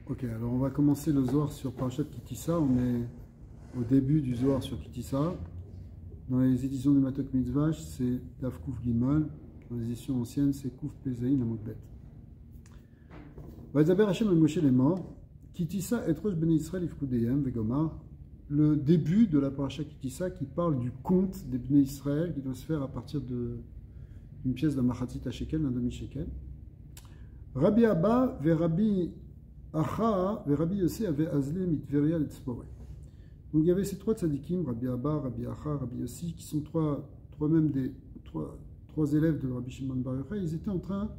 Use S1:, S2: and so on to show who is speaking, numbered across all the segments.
S1: Ok, alors on va commencer le Zohar sur Parashat Kitissa. On est au début du Zohar sur Kitissa. Dans les éditions du Matok Mitzvash, c'est Daf Kouf Gimal. Dans les éditions anciennes, c'est Kouf Pezaïn Amotbet. Vazaber Hashem al Moshe les morts. Kitissa et Rosh Ben Israël Ifkudeyem Vegomar. Le début de la Parashat Kitissa qui parle du conte des Bnei Israël qui doit se faire à partir d'une pièce d'un Machatit à Shekel, d'un demi-shekel. Rabbi Abba ve Rabbi Acha ve Rabbi Yossi avait Azle mitveria l'Etzpore. Donc il y avait ces trois tzadikim, Rabbi Abba, Rabbi Acha, Rabbi Yossi, qui sont trois élèves de Rabbi Shimon Bar Yochai. Ils étaient en train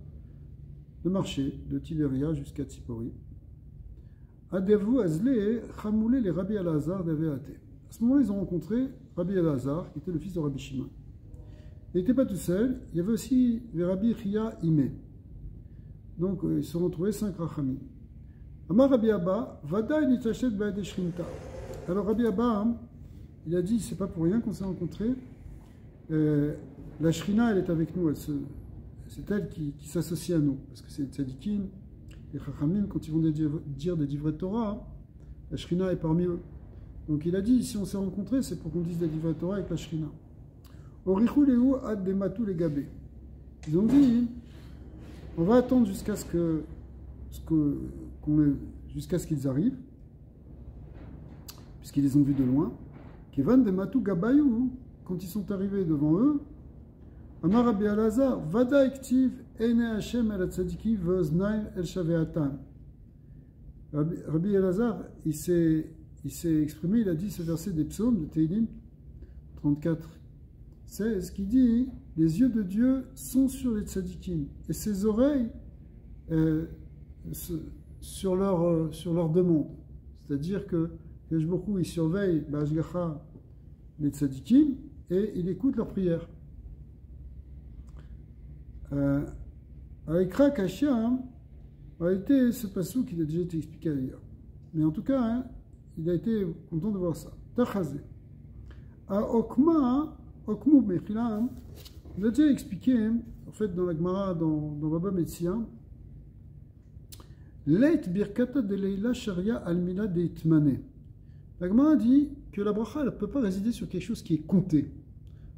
S1: de marcher de Tiberia jusqu'à Tzipori. Adevu Azle Chamoulé les Rabbi Elazar d'Aveate. À ce moment-là, ils ont rencontré Rabbi Elazar, qui était le fils de Rabbi Shimon. Il n'était pas tout seul, il y avait aussi Rabbi Chia Ime. Donc ils se sont retrouvés 5 Rachamim. Amar Rabbi Abba, Vada Nitachet Baade Shrinta. Alors Rabbi Abba, il a dit, c'est pas pour rien qu'on s'est rencontrés. La Shrina, elle est avec nous, c'est elle qui s'associe à nous. Parce que c'est Tzadikim, les Chachamim, quand ils vont dire des divrei Torah, la Shrina est parmi eux. Donc il a dit, si on s'est rencontrés, c'est pour qu'on dise des divrei Torah avec la Shrina. Orichou Léou ad Dematou les Gabé. Ils ont dit, on va attendre jusqu'à jusqu'à ce qu'ils arrivent, puisqu'ils les ont vus de loin. Kevan Dematou Gabayou, quand ils sont arrivés devant eux, Amar Rabbi Elazar, Vada Ektiv Ene Hashem El Tzadiki Veoznaim El Shaveatan. Rabbi Elazar, il s'est exprimé, il a dit ce verset des psaumes de Teilim 34, 16, qui dit les yeux de Dieu sont sur les tzadikim et ses oreilles sur leur demande. C'est-à-dire que Kadosh Baruch Hu, il surveille B'ashgacha les tzadikim et il écoute leurs prières. Avec Rakashia, a été ce passou qui a déjà été expliqué ailleurs. Mais en tout cas, hein, il a été content de voir ça. Tachazé. À Okma, Okmu Mechilam, on a déjà expliqué, en fait, dans la Gemara, dans Baba Metzia, Leit Birkata de Leila Sharia Almila de Itmane. La Gemara dit que la bracha ne peut pas résider sur quelque chose qui est compté.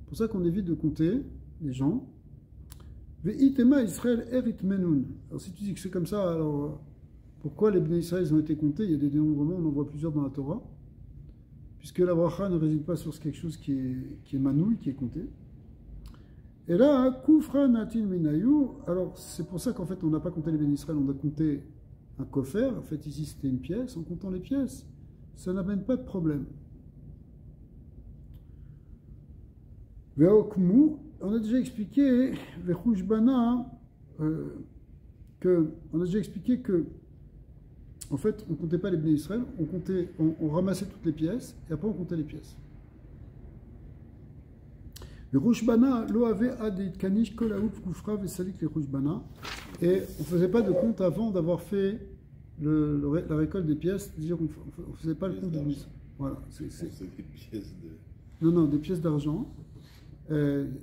S1: C'est pour ça qu'on évite de compter les gens. Ve'itema Israël eritmenun. Alors si tu dis que c'est comme ça, alors pourquoi les Bnei Israël ont été comptés? Il y a des dénombrements, on en voit plusieurs dans la Torah. Puisque la bracha ne réside pas sur quelque chose qui est manouille, qui est compté. Et là, Koufra Natin Minayou, alors c'est pour ça qu'en fait on n'a pas compté les Bnei Israël, on a compté un kofer, en fait ici c'était une pièce, en comptant les pièces, ça n'amène pas de problème. Ve'okmu, on a déjà expliqué, Ve'chouchbana, on a déjà expliqué que en fait, on ne comptait pas les Bnei Israël, on ramassait toutes les pièces, et après on comptait les pièces. Le Rouchbana, lo avait adit kanish kolaouf koufra vesalik les Rouchbana, et on ne faisait pas de compte avant d'avoir fait la récolte des pièces, c'est-à-dire qu'on ne faisait pas le compte de Bnei. Voilà. C'est des pièces de... Non, des pièces d'argent,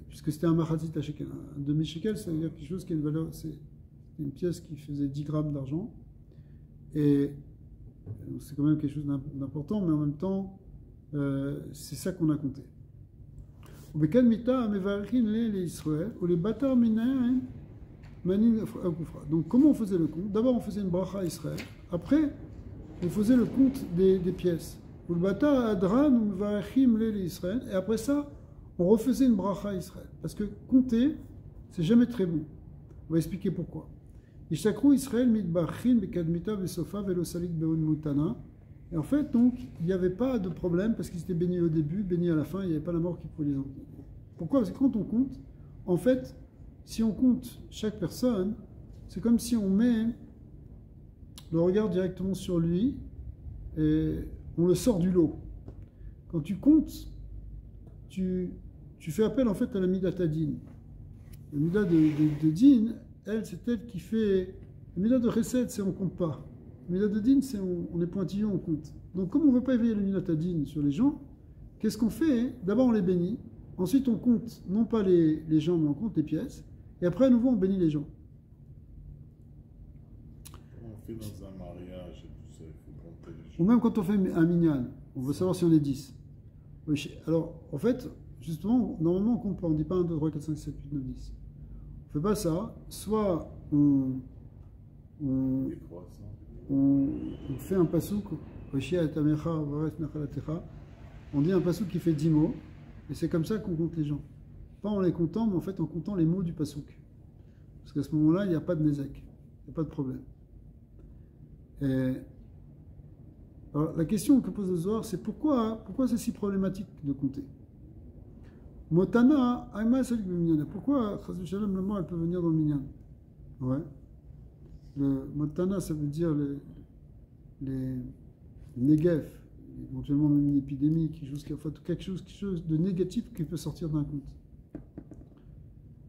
S1: puisque c'était un machatit à shekel. Un demi-shekel, ça veut dire quelque chose qui a une valeur, c'est une pièce qui faisait 10 grammes d'argent. Et c'est quand même quelque chose d'important, mais en même temps, c'est ça qu'on a compté. Donc, comment on faisait le compte? D'abord, on faisait une bracha à Israël. Après, on faisait le compte des pièces. Et après ça, on refaisait une bracha à Israël. Parce que compter, c'est jamais très bon. On va expliquer pourquoi. Ishtakru Israël mitbachin bekadmita vesofa velosalik beon mutana. Et en fait, donc, il n'y avait pas de problème parce qu'ils étaient bénis au début, bénis à la fin, il n'y avait pas la mort qui pouvait les enlever. Pourquoi? Parce que quand on compte, en fait, si on compte chaque personne, c'est comme si on met le regard directement sur lui et on le sort du lot. Quand tu comptes, tu fais appel en fait à la Midat Adin. La Midat de Din, elle, c'est elle qui fait... La Midat de Chesed, c'est on compte pas. La Midat de Din, c'est on est pointilleux, on compte. Donc comme on ne veut pas éveiller le Midat Adin sur les gens, qu'est-ce qu'on fait? D'abord on les bénit, ensuite on compte, non pas les gens, mais on compte les pièces, et après à nouveau on bénit les gens.
S2: fait dans un mariage et tout ça, il faut compter les
S1: Ou
S2: jours.
S1: même quand on fait un minyan, on veut savoir si on est 10. Oui, alors, en fait, justement, normalement, on compte pas. On ne dit pas 1, 2, 3, 4, 5, 6, 7, 8, 9, 10. On ne fait pas ça. Soit on
S2: Les croissants.
S1: on fait un pasouk, on dit un pasouk qui fait 10 mots, et c'est comme ça qu'on compte les gens. Pas en les comptant, mais en fait en comptant les mots du pasouk. Parce qu'à ce moment-là, il n'y a pas de nezek, il n'y a pas de problème. Et alors, la question que pose le Zohar, c'est pourquoi c'est si problématique de compter. Motana, Aïma, c'est le minyan. Pourquoi, Chas v'Shalom, le mot, elle peut venir dans le minyan? Ouais. Le Motana, ça veut dire les Negev, éventuellement même une épidémie, quelque chose de négatif qui peut sortir d'un compte.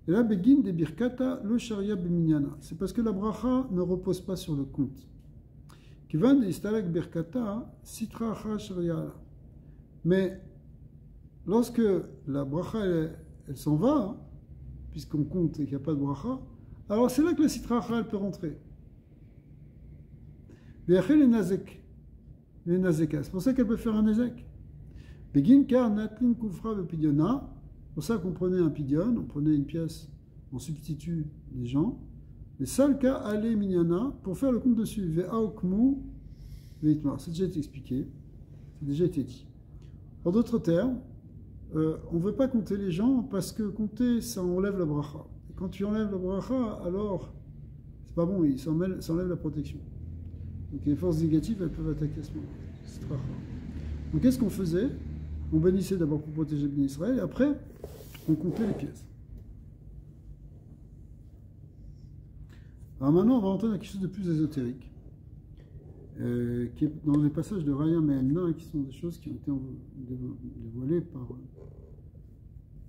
S1: Et là, Begin de Birkata, le Sharia Beminyana. C'est parce que la bracha ne repose pas sur le compte. Kivan Istalak Birkata, Sitracha Sharia. Mais lorsque la bracha elle s'en va, puisqu'on compte et qu'il n'y a pas de bracha, alors c'est là que la Sitracha elle peut rentrer. C'est pour ça qu'elle peut faire un nezek. Begin car natlin kufra bepidiona. C'est pour ça qu'on prenait un pidion, on prenait une pièce en substitut des gens. Et salka ale minyana pour faire le compte dessus. Ve'aokmu ve'itmar. C'est déjà été expliqué, c'est déjà été dit. En d'autres termes, on ne veut pas compter les gens parce que compter ça enlève la bracha. Et quand tu enlèves la bracha, alors c'est pas bon, ça enlève la protection. Donc les forces négatives, elles peuvent attaquer à ce moment. C'est très rare. Donc qu'est-ce qu'on faisait? On bénissait d'abord pour protéger le Israël, et après, on comptait les pièces. Alors maintenant, on va rentrer dans quelque chose de plus ésotérique, qui est dans les passages de Raya Me'emna, qui sont des choses qui ont été dévoilées par...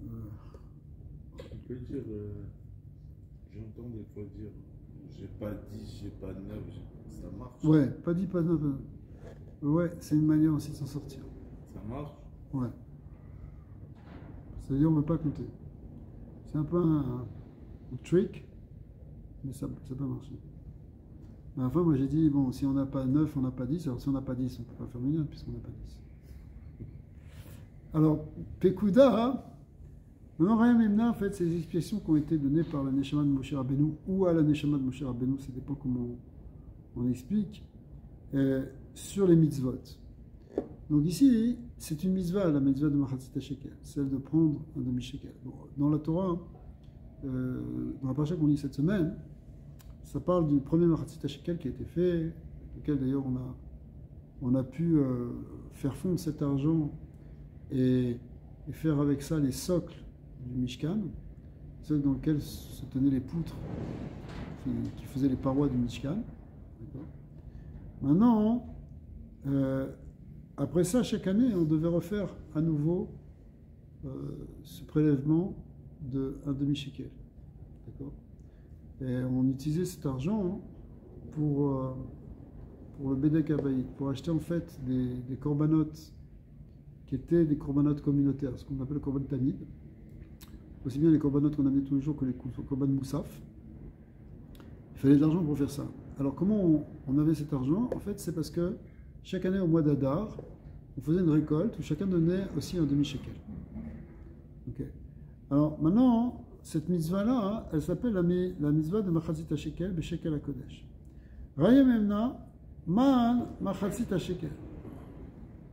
S2: On peut dire, j'entends des fois dire, j'ai pas 10, j'ai pas 9, ça marche.
S1: Ouais, pas 10, pas 9. Ouais, c'est une manière aussi de s'en sortir.
S2: Ça marche.
S1: Ouais. C'est-à-dire on ne veut pas compter. C'est un peu un trick, mais ça peut marcher. À la fin, moi j'ai dit, bon, si on n'a pas 9, on n'a pas 10. Alors si on n'a pas 10, on ne peut pas faire minyan puisqu'on n'a pas 10. Alors, Pekuda, maintenant Raya Me'emna, en fait, c'est les explications qui ont été données par la Neshama de Moshe Rabbeinu ou à la Neshama de Moshe Rabbeinu, ça dépend comment on explique, sur les mitzvot. Donc ici, c'est une mitzvah, la mitzvah de Machatzit HaShekel, celle de prendre un demi-shekel. Bon, dans la Torah, dans la paracha qu'on lit cette semaine, ça parle du premier Machatzit HaShekel qui a été fait, lequel d'ailleurs on a pu faire fondre cet argent et faire avec ça les socles du Mishkan, ceux dans lesquels se tenaient les poutres qui faisaient les parois du Mishkan. Maintenant, après ça, chaque année, on devait refaire à nouveau ce prélèvement d'un demi-shekel. D'accord? Et on utilisait cet argent pour le Bédek Abaïd, pour acheter en fait des corbanotes qui étaient des corbanotes communautaires, ce qu'on appelle le korban tamid, aussi bien les corbanotes qu'on amenait tous les jours que les korban moussaf. Il fallait de l'argent pour faire ça. Alors comment on avait cet argent? En fait, c'est parce que chaque année au mois d'Adar, on faisait une récolte où chacun donnait aussi un demi-shekel. Okay. Alors maintenant, cette mitzvah-là, elle s'appelle la mitzvah de Machatzit HaShekel Beshekel HaKodesh. Raya Me'emna, Ma'an Machatzit HaShekel.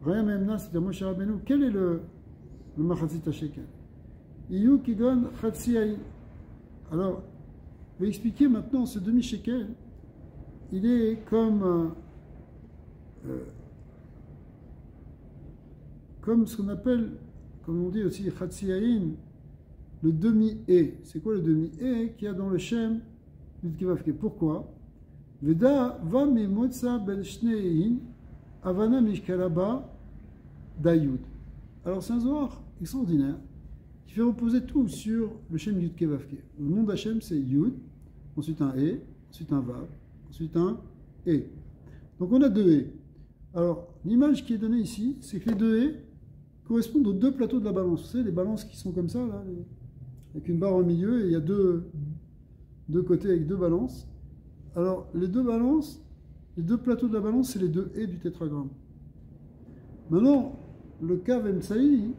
S1: Raya Me'emna, c'est-à-dire Moshe Rabbeinu, quel est le Machatzit HaShekel? Iyu Kigon Chatziaï. Alors, je vais expliquer maintenant ce demi-shekel. Il est comme ce qu'on appelle, comme on dit aussi, Chatziaïn, le demi-e. C'est quoi le demi-e qu'il y a dans le Shem Yud-Kevavke? Pourquoi? Veda va me motza bel shneihin avana mishkalaba dayud. Alors c'est un zohar extraordinaire qui fait reposer tout sur le Shem Yud-Kevavke. Le nom d'Hachem c'est Yud, ensuite un E, ensuite un Vav, ensuite un E. Donc on a deux E. Alors l'image qui est donnée ici, c'est que les deux E correspondent aux deux plateaux de la balance. Vous savez, les balances qui sont comme ça, là, avec une barre au milieu, et il y a deux côtés avec deux balances. Alors les deux balances, Les deux plateaux de la balance, c'est les deux et du tétragramme. Maintenant, le Kav Emsaï,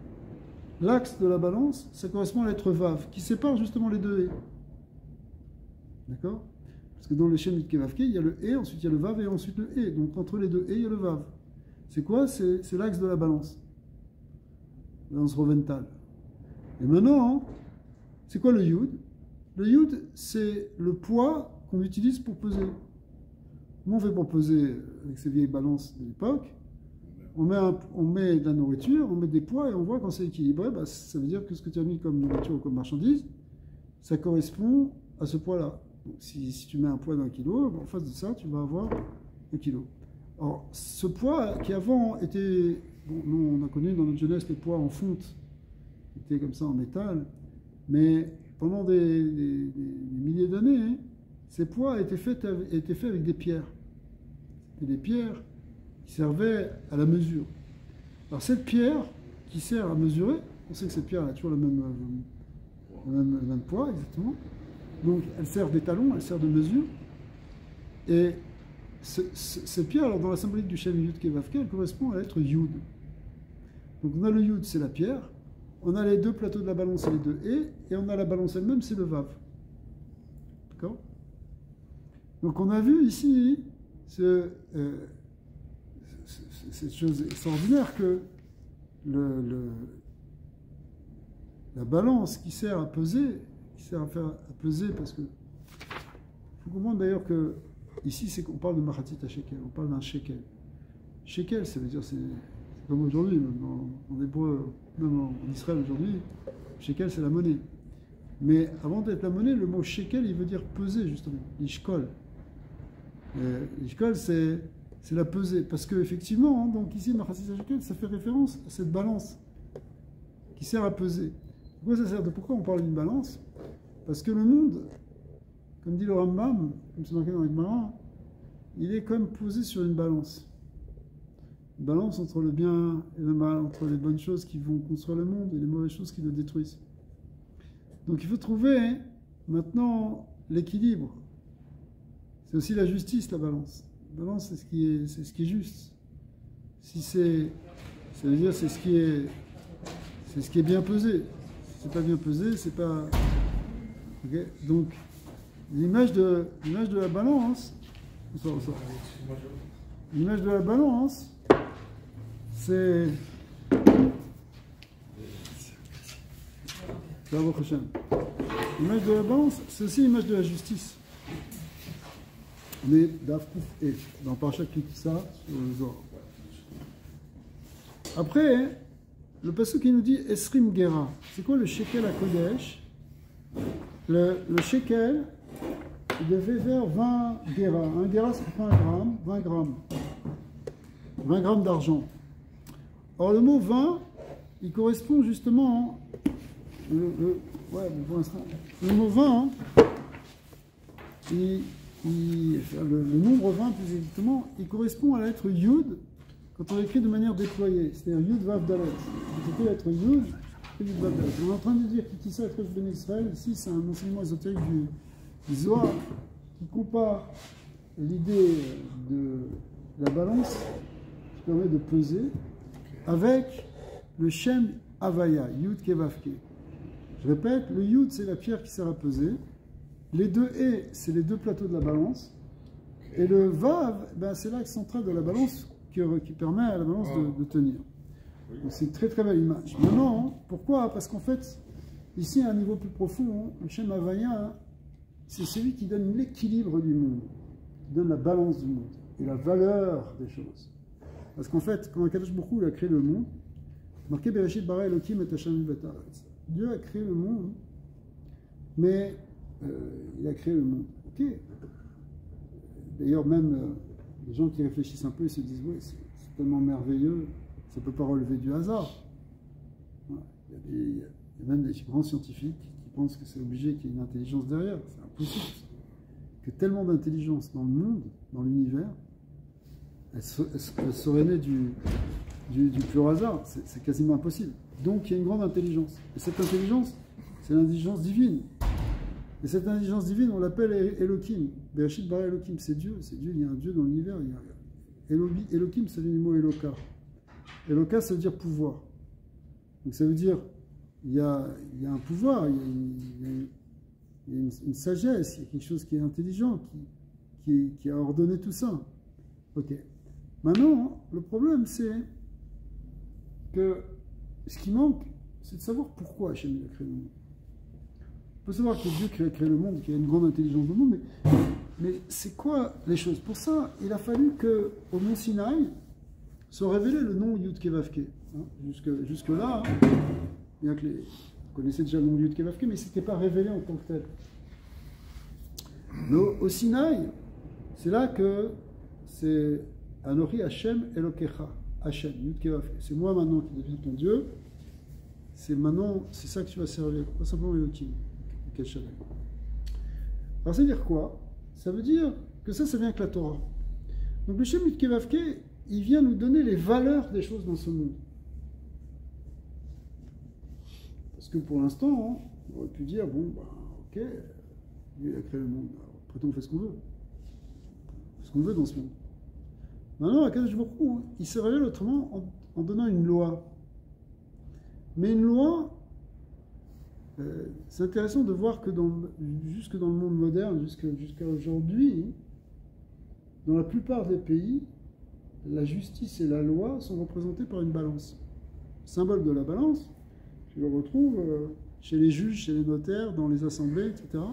S1: l'axe de la balance, ça correspond à la lettre Vav, qui sépare justement les deux et. D'accord? Parce que dans le Shem Kevavke, il y a le et, ensuite il y a le Vav et ensuite le et. Donc entre les deux et, il y a le Vav. C'est quoi? C'est l'axe de la balance. Balance roventale. Et maintenant, c'est quoi le Yud? Le Yud, c'est le poids qu'on utilise pour peser. Comment on fait pour peser avec ces vieilles balances de l'époque? On met de la nourriture, on met des poids et on voit quand c'est équilibré, bah, ça veut dire que ce que tu as mis comme nourriture ou comme marchandise, ça correspond à ce poids-là. Si tu mets un poids d'1 kilo, en face de ça, tu vas avoir 1 kilo. Alors, ce poids qui avant était... Bon, nous, on a connu dans notre jeunesse les poids en fonte, qui étaient comme ça en métal, mais pendant des milliers d'années, hein, ces poids étaient faits avec des pierres. Et des pierres qui servaient à la mesure. Alors cette pierre qui sert à mesurer, on sait que cette pierre a toujours le même poids, exactement. Donc elle sert d'étalon, elle sert de mesure. Et cette pierre, alors dans la symbolique du Shem Yud Kevavke, elle correspond à la lettre Yud. Donc on a le Yud, c'est la pierre. On a les deux plateaux de la balance, c'est les deux et on a la balance elle-même, c'est le Vav. D'accord? Donc on a vu ici cette chose extraordinaire que la balance qui sert à peser, à peser, parce que il faut comprendre d'ailleurs que ici c'est qu'on parle de Machatit à Shekel, on parle d'un Shekel. Shekel, ça veut dire c'est comme aujourd'hui, même en hébreu, même en Israël aujourd'hui, Shekel c'est la monnaie. Mais avant d'être la monnaie, le mot Shekel il veut dire peser justement, Ishkol. L'ishkol, c'est la pesée. Parce qu'effectivement, hein, donc ici, Machatit Shekel, ça fait référence à cette balance qui sert à peser. Pourquoi ça sert? Pourquoi on parle d'une balance? Parce que le monde, comme dit le Rambam, comme c'est marqué dans les Gemara, il est comme posé sur une balance. Une balance entre le bien et le mal, entre les bonnes choses qui vont construire le monde et les mauvaises choses qui le détruisent. Donc il faut trouver hein, maintenant l'équilibre. C'est aussi la justice, la balance. La balance, c'est ce qui est juste. Si c'est, ça veut dire c'est ce qui est bien pesé. Si c'est pas bien pesé, c'est pas. Okay. Donc l'image de la balance, l'image de la balance, c'est l'image de la balance, c'est aussi l'image de la justice. On est d'Afkouf et dans Parashat Kitissa sur le Zohar. Après, le passage qui nous dit Esrim Gera. C'est quoi le shekel à Kodesh? Le shekel, il devait faire 20 Gera. Un Gera, c'est 20 grammes, 20 grammes. 20 grammes d'argent. Or, le mot 20, il correspond justement. Le mot 20, le nombre 20, plus exactement, il correspond à la lettre Yud quand on l'écrit de manière déployée. C'est-à-dire Yud Vav Dalet. C'était la lettre Yud et Yud Vav Dalet. On est en train de dire qu'Itissa est Ben Israël. Ici, c'est un enseignement ésotérique du Zohar qui compare l'idée de la balance qui permet de peser avec le Shem Havaya, Yud Kevavke. Je répète, le Yud, c'est la pierre qui sert à peser. Les deux et, c'est les deux plateaux de la balance. Et le Vav, ben, c'est l'axe central de la balance qui permet à la balance de tenir. Donc c'est une très très belle image. Maintenant, pourquoi? Parce qu'en fait, ici à un niveau plus profond, le Shem Havaya, c'est celui qui donne l'équilibre du monde, qui donne la balance du monde et la valeur des choses. Parce qu'en fait, quand Akadosh Baruch Hu a créé le monde, marqué Bereshit bara Elokim et Hashem v'Taaretz. Dieu a créé le monde, mais il a créé le monde. Ok. D'ailleurs, même les gens qui réfléchissent un peu, ils se disent oui, c'est tellement merveilleux, ça ne peut pas relever du hasard. Voilà. Il y a même des grands scientifiques qui pensent que c'est obligé qu'il y ait une intelligence derrière. C'est impossible. Que tellement d'intelligence dans le monde, dans l'univers, elle serait née du pur hasard. C'est quasiment impossible. Donc il y a une grande intelligence. Et cette intelligence, c'est l'intelligence divine. Et cette intelligence divine, on l'appelle Elohim. Bereshit bara Elohim, c'est Dieu, il y a un Dieu dans l'univers. Elohim, ça vient du mot Eloka. Eloka, ça veut dire pouvoir. Donc ça veut dire, il y a un pouvoir, il y a une sagesse, il y a quelque chose qui est intelligent, qui a ordonné tout ça. Ok. Maintenant, le problème, c'est que ce qui manque, c'est de savoir pourquoi Hachem a créé le monde. On peut savoir que Dieu qui a créé le monde, qu'il y a une grande intelligence dans le monde, mais c'est quoi les choses? Pour ça, il a fallu qu'au mont Sinaï soit révélé le nom Yud Kevavke. Hein, jusque-là, bien que vous connaissez déjà le nom Yud Kevavke, mais ce n'était pas révélé en tant que tel. Mais au Sinaï, c'est là que c'est Anochi Hashem Elokecha. Hashem, Yud Kevavke. C'est moi maintenant qui deviens ton Dieu. C'est ça que tu vas servir, pas simplement Elohim. Alors ça veut dire quoi? Ça veut dire que ça vient avec la Torah. Donc le Shem Yud Kevavke, il vient nous donner les valeurs des choses dans ce monde. Parce que pour l'instant, on aurait pu dire, bon, bah, ok, Dieu a créé le monde, après tout on fait ce qu'on veut. On fait ce qu'on veut dans ce monde. Maintenant, Akadosh Baruch Hu, il se révèle autrement en donnant une loi. Mais une loi, c'est intéressant de voir que jusque dans le monde moderne, jusqu'à aujourd'hui, dans la plupart des pays, la justice et la loi sont représentées par une balance. Le symbole de la balance, tu le retrouves chez les juges, chez les notaires, dans les assemblées, etc.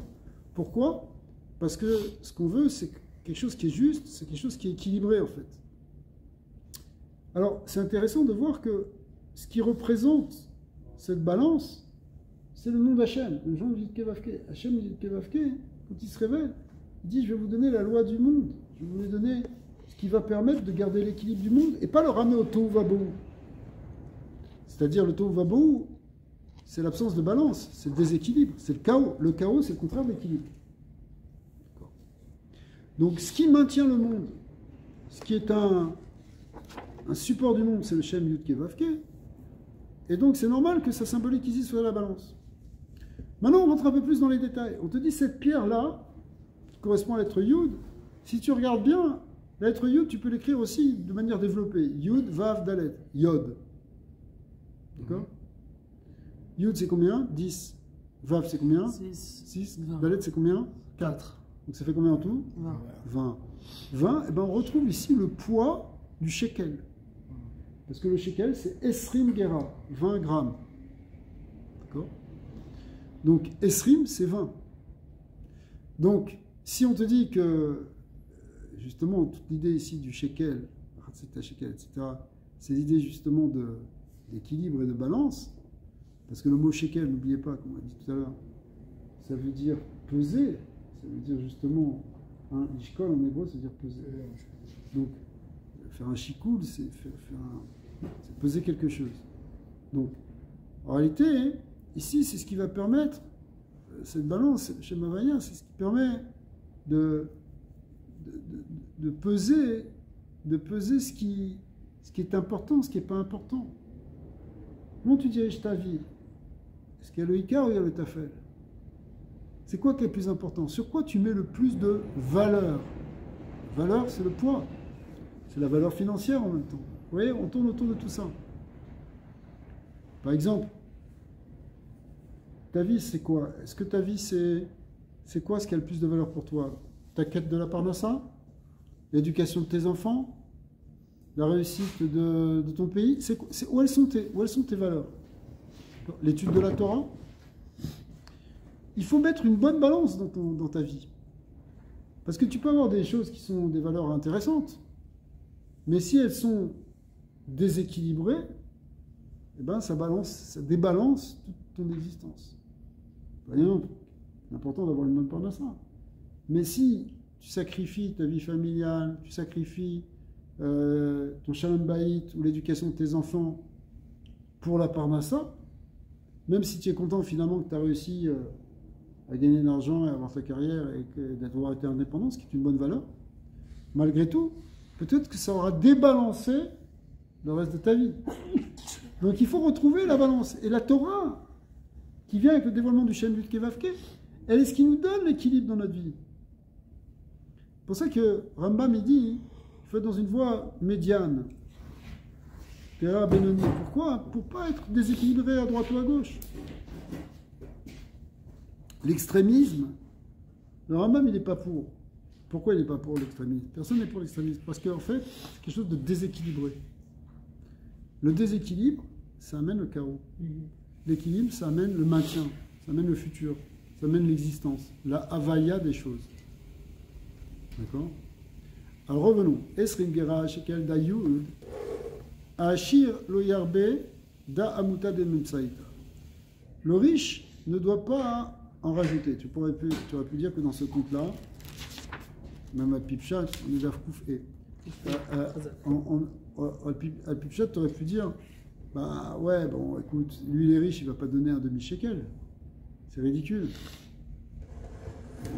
S1: Pourquoi? Parce que ce qu'on veut, c'est quelque chose qui est juste, c'est quelque chose qui est équilibré, en fait. Alors, c'est intéressant de voir que ce qui représente cette balance, c'est le nom d'Hachem, le nom de Yud Kevavke. Hachem Yud Kevavke, quand il se révèle, il dit, je vais vous donner la loi du monde, je vais vous donner ce qui va permettre de garder l'équilibre du monde, et pas le ramener au tohu vabohu. C'est-à-dire, le tohu vabohu, c'est l'absence de balance, c'est le déséquilibre, c'est le chaos. Le chaos, c'est le contraire de l'équilibre. Donc, ce qui maintient le monde, ce qui est un support du monde, c'est le Shem Yud Kevavke. Et donc, c'est normal que sa symbolique ici soit la balance. Maintenant, on rentre un peu plus dans les détails. On te dit, cette pierre-là, qui correspond à la lettre Yud, si tu regardes bien, la lettre Yud, tu peux l'écrire aussi de manière développée. Yud, Vav, Dalet. Yod. D'accord? Yud, c'est combien? 10. Vav, c'est combien? 6. Dalet, c'est combien? 4. Donc ça fait combien en tout? 20. 20, et ben on retrouve ici le poids du shekel. Parce que le shekel, c'est Esrim Gera, 20 grammes. D'accord? Donc Esrim, c'est 20. Donc, si on te dit que, justement, toute l'idée ici du shekel, etc., c'est l'idée justement d'équilibre et de balance, parce que le mot shekel, n'oubliez pas, comme on a dit tout à l'heure, ça veut dire peser, ça veut dire justement, l'ishkol en hébreu, ça veut dire peser. Donc, faire un shikoul, c'est peser quelque chose. Donc, en réalité, ici, c'est ce qui va permettre, cette balance, chez Mavaya, c'est ce qui permet de peser ce qui est important, ce qui n'est pas important. Comment tu diriges ta vie? Est-ce qu'il y a le Ikar ou il y a le Tafel? C'est quoi qui est le plus important? Sur quoi tu mets le plus de valeur? Valeur, c'est le poids. C'est la valeur financière en même temps. Vous voyez, on tourne autour de tout ça. Par exemple, ta vie, c'est quoi? Est-ce que ta vie, c'est quoi ce qui a le plus de valeur pour toi? Ta quête de la parnassa? L'éducation de tes enfants? La réussite de ton pays? Où elles sont tes valeurs? L'étude de la Torah? Il faut mettre une bonne balance dans ta vie. Parce que tu peux avoir des choses qui sont des valeurs intéressantes, mais si elles sont déséquilibrées, eh ben ça débalance toute ton existence. Par exemple, c'est important d'avoir une bonne parnassa. Mais si tu sacrifies ta vie familiale, tu sacrifies ton shalom bayit ou l'éducation de tes enfants pour la parnassa, même si tu es content finalement que tu as réussi à gagner de l'argent et à avoir ta carrière et d'avoir été indépendant, ce qui est une bonne valeur, malgré tout, peut-être que ça aura débalancé le reste de ta vie. Donc il faut retrouver la balance. Et la Torah, qui vient avec le dévoilement du Shem Yud Kevavke, elle est ce qui nous donne l'équilibre dans notre vie. C'est pour ça que Rambam il dit, il faut être dans une voie médiane. Benoni. Pourquoi? Pour ne pas être déséquilibré à droite ou à gauche. L'extrémisme, le Rambam il n'est pas pour. Pourquoi il n'est pas pour l'extrémisme? Personne n'est pour l'extrémisme. Parce qu'en fait, c'est quelque chose de déséquilibré. Le déséquilibre, ça amène le chaos. L'équilibre, ça amène le maintien, ça amène le futur, ça amène l'existence, la havaya des choses. D'accord? Alors revenons. Esrim gera shekel da yud, ashir lo yarbe da amuta de memsaïta. Le riche ne doit pas en rajouter. Tu aurais pu dire que dans ce compte-là, même à Pipchat, on est d'Afkouf et. À Pipchat, tu aurais pu dire, bah ouais, bon, écoute, lui il est riche, il va pas donner un demi-shekel. C'est ridicule.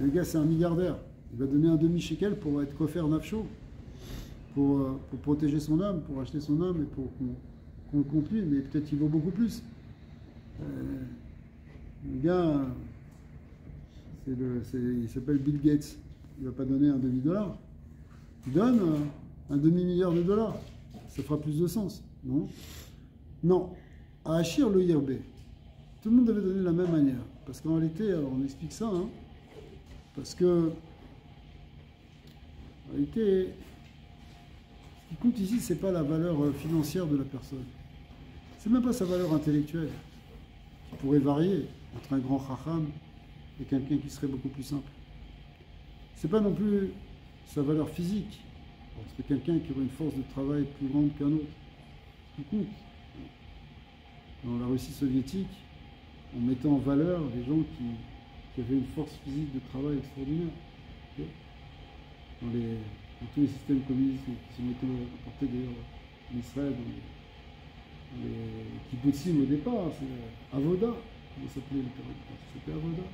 S1: Le gars, c'est un milliardaire. Il va donner un demi-shekel pour être coffert nafcho, pour protéger son âme, pour acheter son âme et pour qu'on le compte lui, mais peut-être qu'il vaut beaucoup plus. Le gars, il s'appelle Bill Gates. Il ne va pas donner un demi-dollar. Il donne un demi-milliard de dollars. Ça fera plus de sens, non? Non. À Achir le Yirbe, tout le monde devait donner de la même manière. Parce qu'en réalité, alors on explique ça, hein, parce que en réalité, ce qui compte ici, c'est pas la valeur financière de la personne. C'est même pas sa valeur intellectuelle, qui pourrait varier entre un grand chacham et quelqu'un qui serait beaucoup plus simple. C'est pas non plus sa valeur physique, parce que quelqu'un qui aurait une force de travail plus grande qu'un autre, qui compte. Dans la Russie soviétique, on mettait en valeur les gens qui avaient une force physique de travail extraordinaire. Okay. Dans tous les systèmes communistes qui sont été apportés d'ailleurs en Israël, dans les kibbutzim au départ, c'est Avoda, comment s'appelait le terrain? C'était Avoda,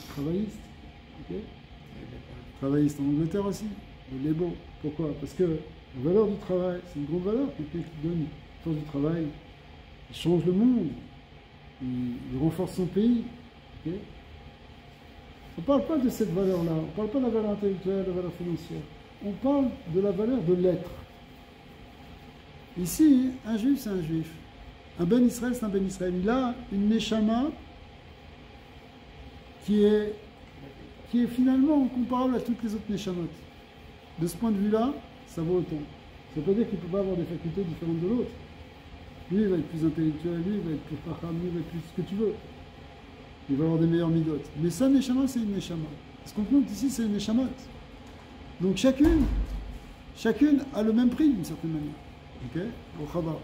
S1: travailliste. Okay. Travailliste en Angleterre aussi, le Lebo. Pourquoi? Parce que la valeur du travail, c'est une grande valeur. Quelqu'un qui donne une force du travail, il change le monde, il renforce son pays. Okay. On ne parle pas de cette valeur-là, on ne parle pas de la valeur intellectuelle, de la valeur financière. On parle de la valeur de l'être. Ici, un juif, c'est un juif. Un Ben Israël, c'est un Ben Israël. Il a une neshama qui est finalement comparable à toutes les autres neshamot. De ce point de vue-là, ça vaut autant. Ça ne veut pas dire qu'il ne peut pas avoir des facultés différentes de l'autre. Lui, il va être plus intellectuel, lui, il va être plus facham, lui, il va être plus ce que tu veux. Il va avoir des meilleures midotes. Mais ça, neshama, c'est une neshama. Ce qu'on compte ici, c'est une neshamot. Donc chacune a le même prix, d'une certaine manière. Ok? Au Chaba.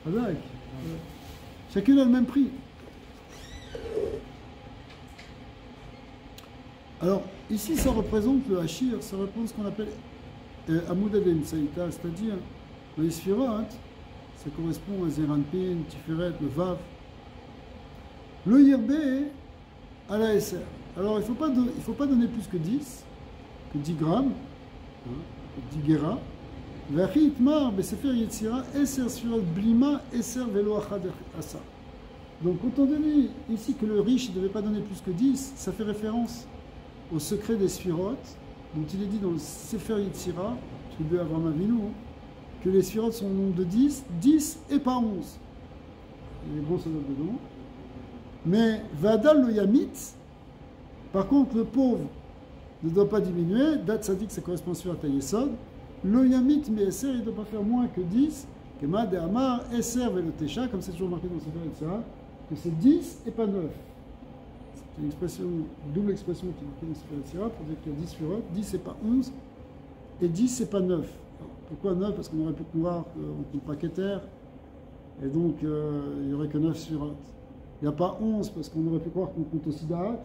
S1: Avec. Chacune a le même prix. Alors, ici, ça représente le Hachir, ça représente ce qu'on appelle Amouda de Msaïta, c'est-à-dire le Sphirot, ça correspond à Zeranpin, Tiferet, le Vav. Le Yirbe à la SR. Alors, il ne faut pas donner plus que 10 grammes, hein, 10 guéras. Vachi Itmar, Besefer Yetzira, Eser Sphirot Blima, Eser Velo Achad Asa. Donc, quand on dit ici que le riche ne devait pas donner plus que 10, ça fait référence au secret des Sphirot, dont il est dit dans le Sefer Yetzira, attribué à Avraham Avinu, que les Sphirot sont au nombre de 10 et pas 11. Il y a des gros soldats dedans. Mais Vadal le Yamit, par contre, le pauvre ne doit pas diminuer. Dat Sadik, ça correspond sur la Yesod. Le Yamit, mais Esser, il ne doit pas faire moins que 10. Kema de Amar, Esser Velotesha, comme c'est toujours marqué dans le Sefer Yetzira, que c'est 10 et pas 9. C'est une expression, une double expression qui est marquée dans le Sefer Yetzira pour dire qu'il y a 10 Sphirot, 10 et pas 11, et 10 et pas 9. Alors, pourquoi 9? Parce qu'on aurait pu croire qu'on ne compte pas Keter, et donc il n'y aurait que 9 Sphirot. Il n'y a pas 11 parce qu'on aurait pu croire qu'on compte aussi Da'at,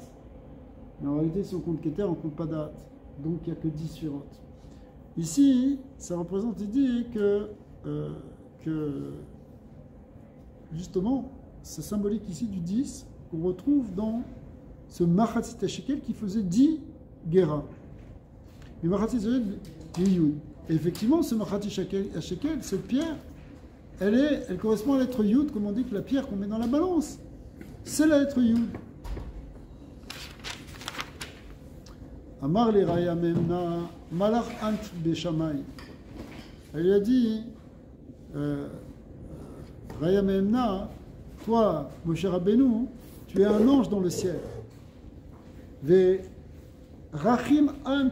S1: mais en réalité, si on compte Keter, on ne compte pas Da'at. Donc il n'y a que 10 Sphirot. Ici, ça représente l'idée que justement, c'est symbolique ici du 10 qu'on retrouve dans ce Machatzit HaShekel qui faisait 10 guéras. Mais Machatzit HaShekel, c'est Yud. Et effectivement, ce Machatzit HaShekel, cette pierre, elle correspond à l'être Yud, comme on dit que la pierre qu'on met dans la balance. c'est la lettre Yud. Amar le Raya Memna, Malach Ant Beshamay. Elle lui a dit, Raya Memna, toi, Moshe Rabbeinu, tu es un ange dans le ciel. Ve Rachim Ant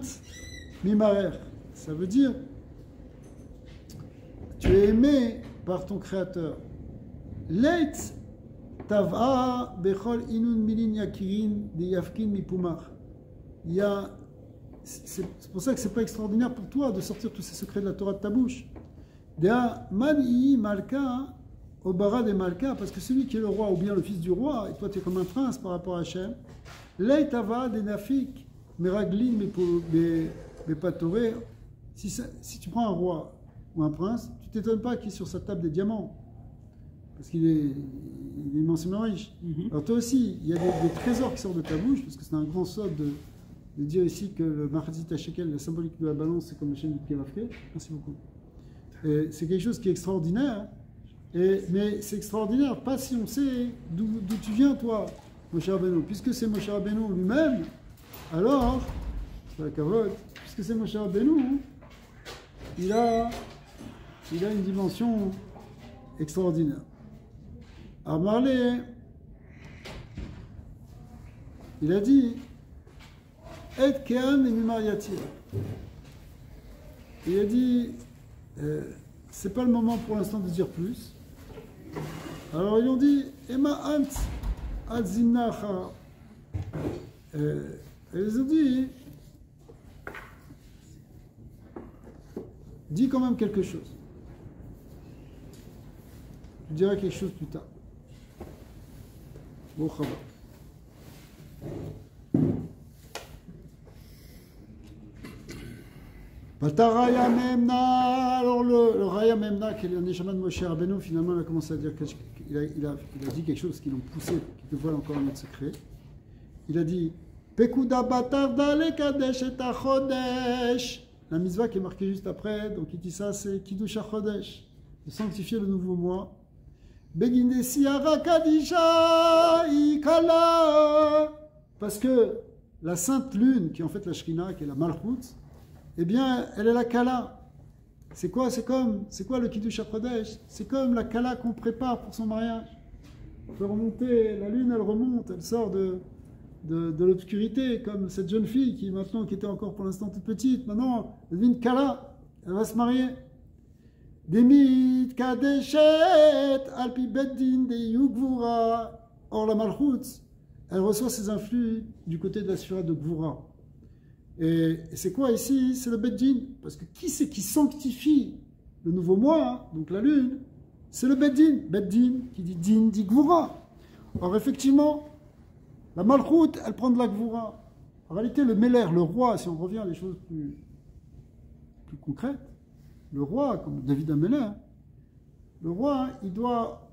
S1: Mimarer. Ça veut dire, tu es aimé par ton Créateur. Leit Tava Bechol Inun Milin Yakirin de Yafkin Mipumar. C'est pour ça que c'est pas extraordinaire pour toi de sortir tous ces secrets de la Torah de ta bouche. Dea Mani Malka Obara de Malka, parce que celui qui est le roi ou bien le fils du roi, et toi tu es comme un prince par rapport à Hachem. Leit Tava de Nafik Meraglin Mepatoré. Si tu prends un roi ou un prince, tu t'étonnes pas qu'il ait sur sa table des diamants. Parce qu'il est immensément riche. Alors toi aussi, il y a des trésors qui sortent de ta bouche, parce que c'est un grand saut de dire ici que le Mahazit HaShekel, la symbolique de la balance, c'est comme le chêne du Kevavke. Merci beaucoup. C'est quelque chose qui est extraordinaire. Mais c'est extraordinaire, pas si on sait d'où tu viens, toi, Moshe Rabbeinu. Puisque c'est Moshe Rabbeinu lui-même, alors, c'est la cavote, puisque c'est Moshe Rabbeinu, il a une dimension extraordinaire. Alors Marley, il a dit Et Kehan et Mimariatir. Il a dit c'est pas le moment pour l'instant de dire plus. Alors ils ont dit Emma Ant Adzinacha. Ils ont dit dis quand même quelque chose. Tu diras quelque chose plus tard. Bon, Raya Memna, alors le Raya Memna, qui est le Neshama de Moshe Rabbeinu, finalement, il a commencé à dire il a dit quelque chose qui l'ont poussé, qui dévoile encore un autre secret. Il a dit Pekuda Batarda le Kadesh et Chodesh. La mitzvah qui est marquée juste après, donc il dit ça, c'est Kiddush HaChodesh, de sanctifier le nouveau mois. Parce que la sainte lune, qui est en fait la Shekhinah, qui est la Malchut, eh bien, elle est la Kala. C'est quoi le Kiddush HaKodesh? C'est comme la Kala qu'on prépare pour son mariage. On fait remonter, la lune, elle remonte, elle sort de l'obscurité, comme cette jeune fille qui était encore pour l'instant toute petite, maintenant, elle devient une Kala, elle va se marier. Demit kadeshet alpi beddin de yugvura. Or la malchut, elle reçoit ses influx du côté de la sphère de Gvura. Et c'est quoi ici? C'est le beddin. Parce que qui c'est qui sanctifie le nouveau mois, donc la lune? C'est le beddin. Beddin qui dit din dit Gvura. Or effectivement, la malchut, elle prend de la Gvura. En réalité, le Meller, le roi, si on revient à des choses plus concrètes, le roi, comme David Ameller, le roi, il doit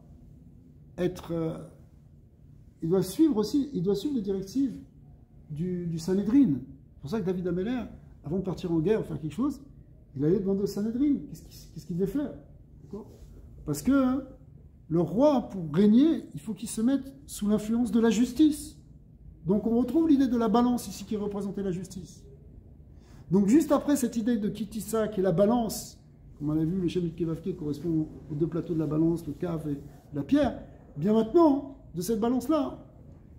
S1: suivre les directives du Sanhédrin. C'est pour ça que David Ameller, avant de partir en guerre, faire quelque chose, il allait demander au Sanhédrin qu'est-ce qu'il devait faire. Parce que le roi, pour régner, il faut qu'il se mette sous l'influence de la justice. Donc on retrouve l'idée de la balance ici qui représentait la justice. Donc juste après cette idée de Kitissa, qui est la balance, comme on a vu, le Shem Kevavke correspond aux deux plateaux de la balance, le cave et la pierre. Bien maintenant, de cette balance-là,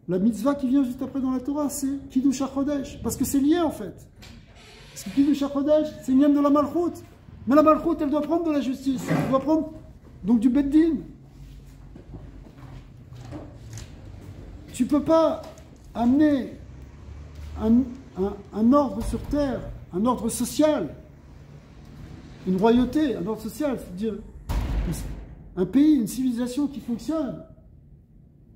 S1: la mitzvah qui vient juste après dans la Torah, c'est Kiddush HaChodesh, parce que c'est lié en fait. Parce que Kiddush HaChodesh, c'est une de la Malchut. Mais la Malchut, elle doit prendre de la justice, elle doit prendre donc du Beddin. Tu ne peux pas amener un ordre sur terre, un ordre social, une royauté, un ordre social, c'est-à-dire un pays, une civilisation qui fonctionne,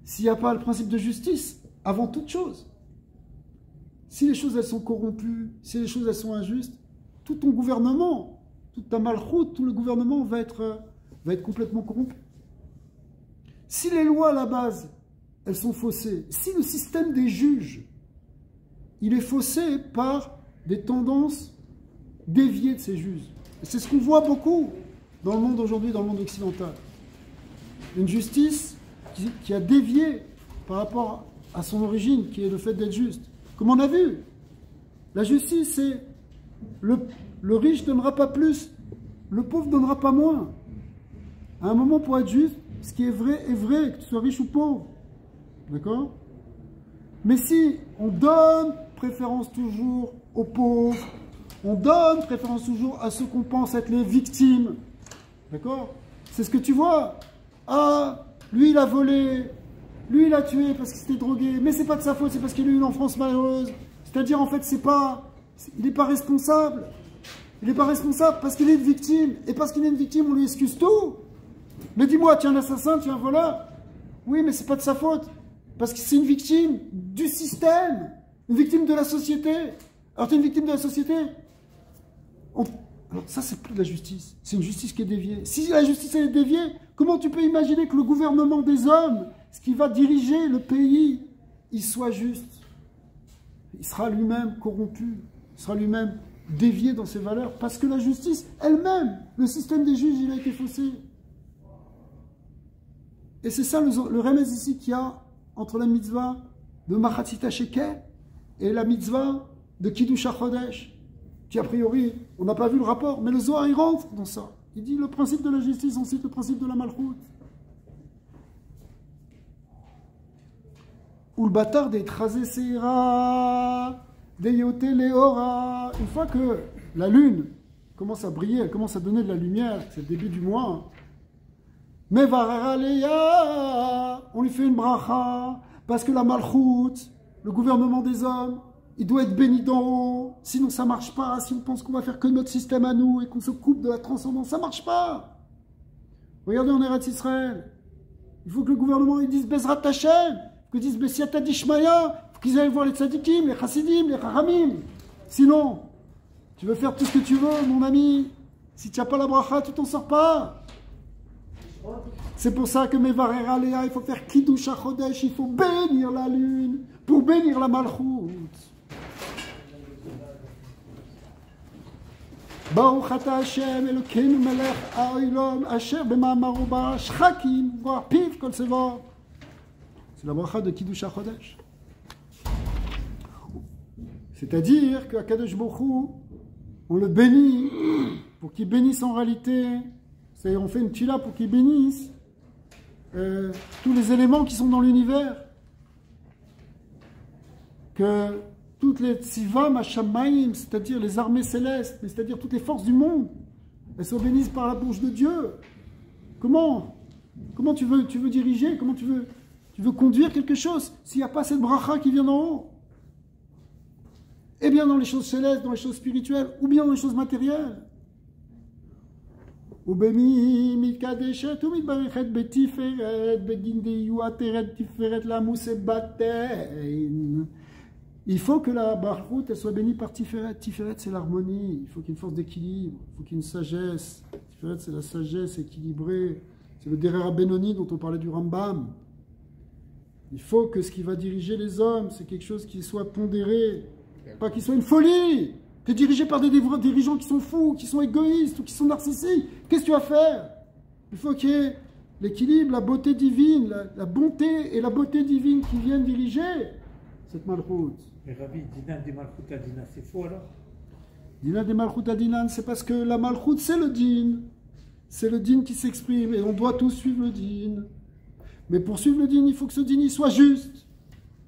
S1: s'il n'y a pas le principe de justice, avant toute chose. Si les choses elles sont corrompues, si les choses elles sont injustes, tout ton gouvernement, toute ta malchoute, tout le gouvernement va être complètement corrompu. Si les lois à la base, elles sont faussées, si le système des juges, il est faussé par des tendances déviées de ces juges. Et c'est ce qu'on voit beaucoup dans le monde aujourd'hui, dans le monde occidental. Une justice qui a dévié par rapport à son origine, qui est le fait d'être juste. Comme on a vu, la justice, c'est le riche ne donnera pas plus, le pauvre ne donnera pas moins. À un moment, pour être juste, ce qui est vrai, que tu sois riche ou pauvre. D'accord? Mais si on donne préférence toujours aux pauvres, on donne préférence toujours à ceux qu'on pense être les victimes. D'accord? C'est ce que tu vois. Ah, lui il a volé, lui il a tué parce qu'il s'était drogué, mais c'est pas de sa faute, c'est parce qu'il a eu une enfance malheureuse. C'est-à-dire en fait il n'est pas responsable. Il n'est pas responsable parce qu'il est une victime. Et parce qu'il est une victime, on lui excuse tout. Mais dis-moi, tu es un assassin, tu es un voleur. Oui, mais c'est pas de sa faute. Parce que c'est une victime du système, une victime de la société. Alors tu es une victime de la société. Alors ça, c'est plus de la justice. C'est une justice qui est déviée. Si la justice elle est déviée, comment tu peux imaginer que le gouvernement des hommes, ce qui va diriger le pays, il soit juste? Il sera lui-même corrompu. Il sera lui-même dévié dans ses valeurs. Parce que la justice elle-même, le système des juges, il a été faussé. Et c'est ça le remède ici qu'il y a entre la mitzvah de Machatzita Shekel et la mitzvah de Kiddush HaChodesh, qui a priori, on n'a pas vu le rapport, mais le Zohar il rentre dans ça. Il dit le principe de la justice, on cite le principe de la malchoute. Ou le bâtard des Trasé Seira, des Yote Leora. Une fois que la lune commence à briller, elle commence à donner de la lumière, c'est le début du mois. Mais on lui fait une bracha, parce que la malchoute, le gouvernement des hommes, il doit être béni d'en haut, sinon ça ne marche pas. Si on pense qu'on va faire que notre système à nous et qu'on se coupe de la transcendance, ça ne marche pas. Regardez en Eretz Israël, il faut que le gouvernement il dise Bezrat Hashem, qu'il dise Bessiata Dishmaya, il faut qu'ils aillent voir les tzadikim, les chassidim, les chachamim. Sinon, tu veux faire tout ce que tu veux, mon ami, si tu n'as pas la bracha, tu t'en sors pas. C'est pour ça que Mevarer Aléa, il faut faire Kiddush HaChodesh, il faut bénir la lune pour bénir la malchoute. Baruch ata Hashem Elokeinu melech ha'olam asher b'ma'amaro bara shchakim v'arpiv kol seva. C'est la bracha de Kiddush HaChodesh. C'est-à-dire qu'à Kadosh Baruch Hu, on le bénit pour qu'il bénisse en réalité. C'est-à-dire on fait une tila pour qu'il bénisse tous les éléments qui sont dans l'univers. Que toutes les tzivam hashamayim, c'est-à-dire les armées célestes, c'est-à-dire toutes les forces du monde, elles soient bénies par la bouche de Dieu. Comment tu veux diriger? Comment tu veux conduire quelque chose s'il n'y a pas cette bracha qui vient d'en haut? Eh bien dans les choses célestes, dans les choses spirituelles, ou bien dans les choses matérielles. ובמי מתקדשת ומתברכת בתפארת בגין דיוע תרד תפארת לעמוס בתין. Il faut que la Malchout elle soit bénie par Tiferet. Tiferet c'est l'harmonie, il faut qu'il y ait une force d'équilibre, il faut qu'il y ait une sagesse. Tiferet c'est la sagesse équilibrée, c'est le Derer Benoni dont on parlait du Rambam. Il faut que ce qui va diriger les hommes, c'est quelque chose qui soit pondéré, pas qu'il soit une folie. Tu es dirigé par des dirigeants qui sont fous, qui sont égoïstes ou qui sont narcissiques. Qu'est-ce que tu vas faire? Il faut qu'il y ait l'équilibre, la beauté divine, la bonté et la beauté divine qui viennent diriger cette malchoute.
S3: Mais Rabbi, Dinan de Malchut Adina, c'est faux alors?
S1: Dinan de Malchut Adina, c'est parce que la malchoute c'est le din. C'est le din qui s'exprime et on doit tous suivre le din. Mais pour suivre le din, il faut que ce din il soit juste.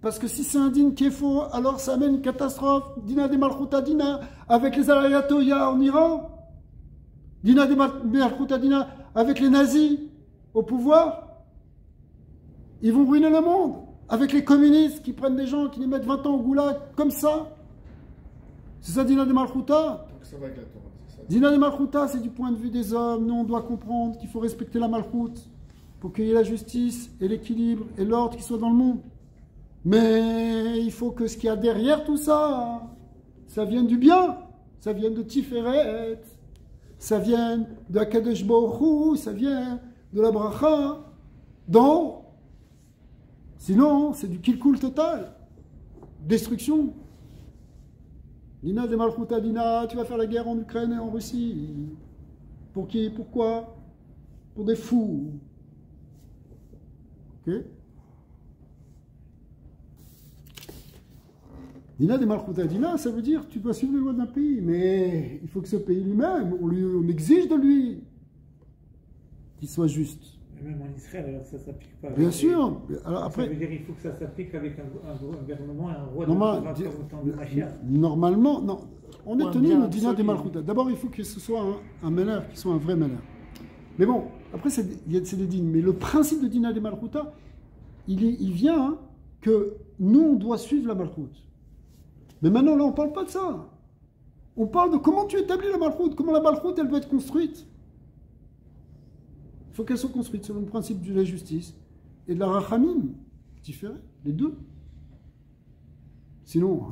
S1: Parce que si c'est un din qui est faux, alors ça amène une catastrophe. Dina de Malchut Adina avec les Ayatollahs en Iran. Dina de Malchut Adina avec les nazis au pouvoir. Ils vont ruiner le monde. Avec les communistes qui prennent des gens, qui les mettent 20 ans au goulag, comme ça. C'est ça Dina de Malchuta. Dina de Malchuta, c'est du point de vue des hommes. Nous, on doit comprendre qu'il faut respecter la Malchut pour qu'il y ait la justice et l'équilibre et l'ordre qui soit dans le monde. Mais il faut que ce qu'il y a derrière tout ça, ça vienne du bien, ça vienne de Tiferet, ça vienne de Akadosh Baruch Hu, ça vient de la bracha, d'en haut. Sinon, c'est du kilkul total, destruction. Dina de Malchuta Dina, tu vas faire la guerre en Ukraine et en Russie. Pour qui? Pourquoi? Pour des fous. Ok? Dina de Malchuta Dina, ça veut dire tu dois suivre les lois d'un pays, mais il faut que ce pays lui-même, on exige de lui qu'il soit juste.
S3: Mais même en Israël, alors ça ne s'applique pas.
S1: Bien sûr. Alors
S3: Ça
S1: après,
S3: veut dire qu'il faut que ça s'applique avec un gouvernement et un roi
S1: Normal-
S3: de au temps de Mashiach.
S1: normalement, non. On est
S4: Ouais,
S1: tenu
S4: bien
S1: le Dina de
S4: absolu.
S1: Malchuta. D'abord, il faut que ce soit un meneur, qu'il soit un vrai meneur. Mais bon, après, c'est des dînes. Mais le principe de Dina de Malchuta, il vient hein, que nous, on doit suivre la Malchut. Mais maintenant, là, on ne parle pas de ça. On parle de comment tu établis la Malchut, comment la Malchut, elle doit être construite. Il faut qu'elle soit construite selon le principe de la justice et de la Rachamim. Différent, les deux. Sinon,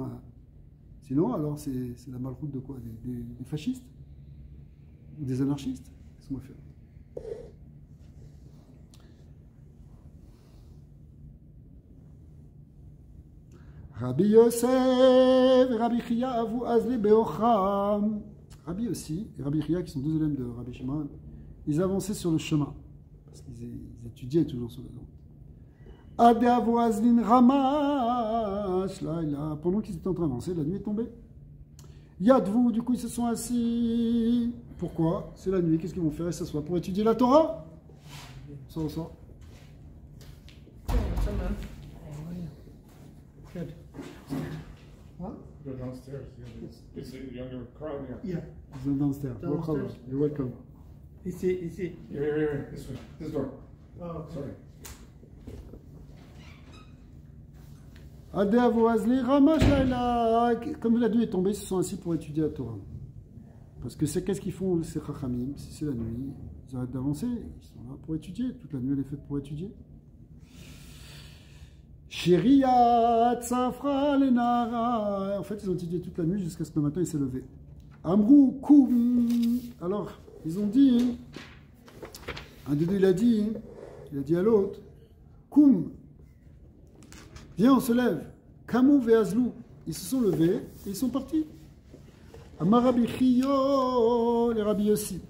S1: alors, c'est la Malchut de quoi des fascistes ou des anarchistes. Qu'est-ce qu'on va faire? Rabbi Yosef et Rabbi Chia avou azli beocham. Rabbi aussi, et Rabbi Chia, qui sont deux élèves de Rabbi Shimon, ils avançaient sur le chemin, parce qu'ils étudiaient toujours sur le nom. Ade avou azlin ramash, là, pendant qu'ils étaient en train d'avancer, la nuit est tombée. Yadvou, du coup, ils se sont assis. Pourquoi? C'est la nuit, qu'est-ce qu'ils vont faire? Ils s'assoient pour étudier la Torah? Ça.
S4: Good. Huh?
S5: Go downstairs. It's a younger crowd here.
S4: Yeah.
S1: Ils sont downstairs. No problem.
S4: Downstairs.
S1: You're welcome.
S3: Ici.
S5: Here. This way. This door.
S4: Oh, okay.
S5: Sorry.
S1: Ade avou azli ramash laïla. Comme la nuit est tombée, ils se sont assis pour étudier la Torah. Parce que c'est qu'est-ce qu'ils font, ces Chachamim? Si c'est la nuit, ils arrêtent d'avancer, ils sont là pour étudier. Toute la nuit, elle est faite pour étudier. Shiriyat Safra Lenara. En fait, ils ont étudié toute la nuit jusqu'à ce que le matin, ils s'est levé. Amrou Koum. Alors, ils ont dit, un des deux, il a dit à l'autre, Koum, viens, on se lève. Kamou Veazlou. Ils se sont levés et ils sont partis. Amarabi Chiyo, les rabbis aussi.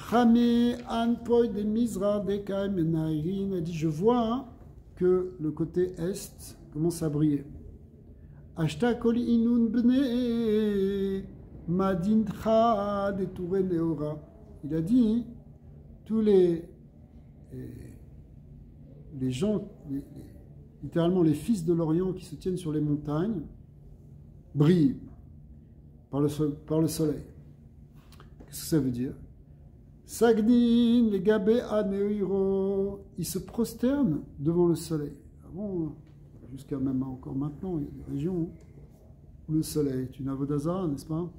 S1: Chame Anpoy de Mizra de Kaim a dit, je vois que le côté est commence à briller. Ashta koli inun bne madincha de Touré Neora. Il a dit, tous les gens, littéralement les fils de l'Orient qui se tiennent sur les montagnes, brillent par le soleil. Qu'est-ce que ça veut dire? Sagnin, les gabé aneiro, ils se prosternent devant le soleil. Avant, jusqu'à même encore maintenant, il y a des régions où le soleil est une avodazara, n'est-ce pas?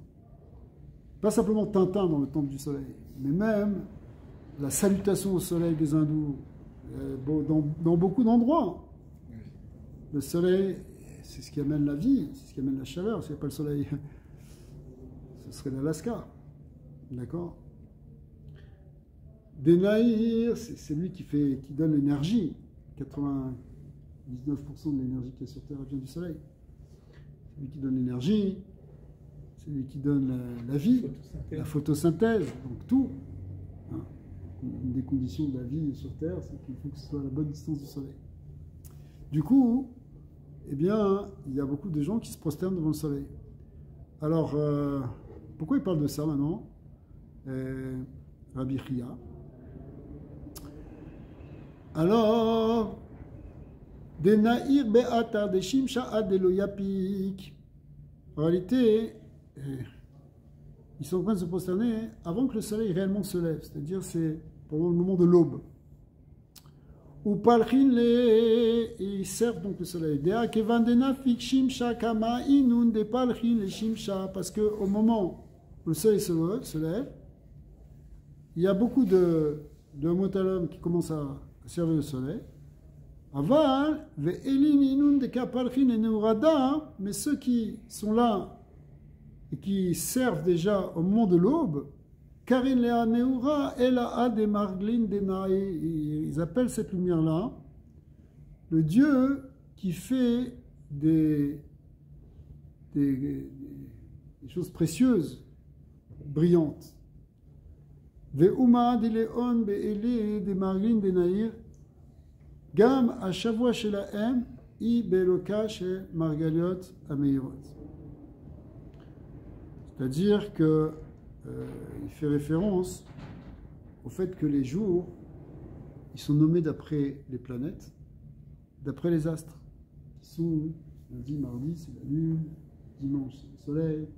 S1: Pas simplement Tintin dans le temple du soleil, mais même la salutation au soleil des hindous, dans beaucoup d'endroits. Le soleil, c'est ce qui amène la vie, c'est ce qui amène la chaleur. S'il n'y a pas le soleil, ce serait l'Alaska. D'accord? Denaïr, c'est lui qui donne l'énergie. 99% de l'énergie qui est sur Terre vient du soleil. C'est lui qui donne l'énergie, c'est lui qui donne la vie, la photosynthèse, donc tout. Hein. Une des conditions de la vie sur Terre, c'est qu'il faut que ce soit à la bonne distance du soleil. Du coup, eh bien, il y a beaucoup de gens qui se prosternent devant le soleil. Alors, pourquoi il parle de ça maintenant? Rabbi Chia. Alors, des naïr be'atar des shimsha adelo yapik. En réalité, ils sont en train de se prosterner avant que le soleil réellement se lève, c'est-à-dire c'est pendant le moment de l'aube. Ou palchin le, ils servent donc le soleil. Dea kevandena fik shimsha kama inun de palchin le shimsha, parce que au moment où le soleil se lève, il y a beaucoup de motalom qui commencent à servir le soleil. Aval, ve'elin inun de kapalchin et neurada, mais ceux qui sont là et qui servent déjà au moment de l'aube, Karin lea neura ela ade marglin denae, ils appellent cette lumière-là le Dieu qui fait des choses précieuses, brillantes. Ve'uma de leon be'ele de marglin denair, gam à Shavua shelahem, I Beloka chez Margaliot Ameirot. C'est-à-dire que il fait référence au fait que les jours, ils sont nommés d'après les planètes, d'après les astres. Ils sont lundi, mardi, c'est la Lune, dimanche, c'est le Soleil,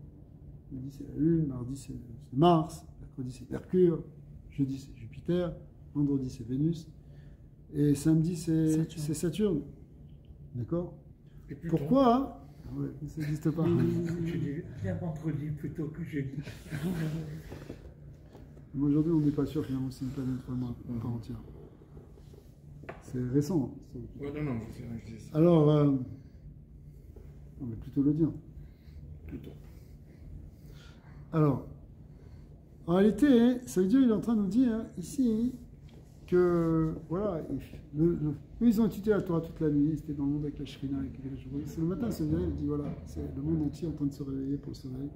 S1: lundi, c'est la Lune, mardi, c'est Mars, mercredi, c'est Mercure, jeudi, c'est Jupiter, vendredi, c'est Vénus, et samedi, c'est Saturne. D'accord?
S5: Et Pluton.
S1: Pourquoi? Ouais, ça n'existe pas.
S3: Je dis bien vendredi plutôt que jeudi.
S1: Mais aujourd'hui, on n'est pas sûr finalement que c'est une planète vraiment à part entière. C'est récent.
S5: Ouais, non, c'est vrai que je dis ça.
S1: Alors, on va plutôt le dire.
S5: Pluton.
S1: Alors, en réalité, ça veut dire qu'il est en train de nous dire ici que, voilà, eux, ils ont étudié la Torah toute la nuit, ils étaient dans le monde avec la Shrina, avec les jours. C'est le matin, se réveille, il dit, voilà, c'est le monde entier en train de se réveiller pour le soleil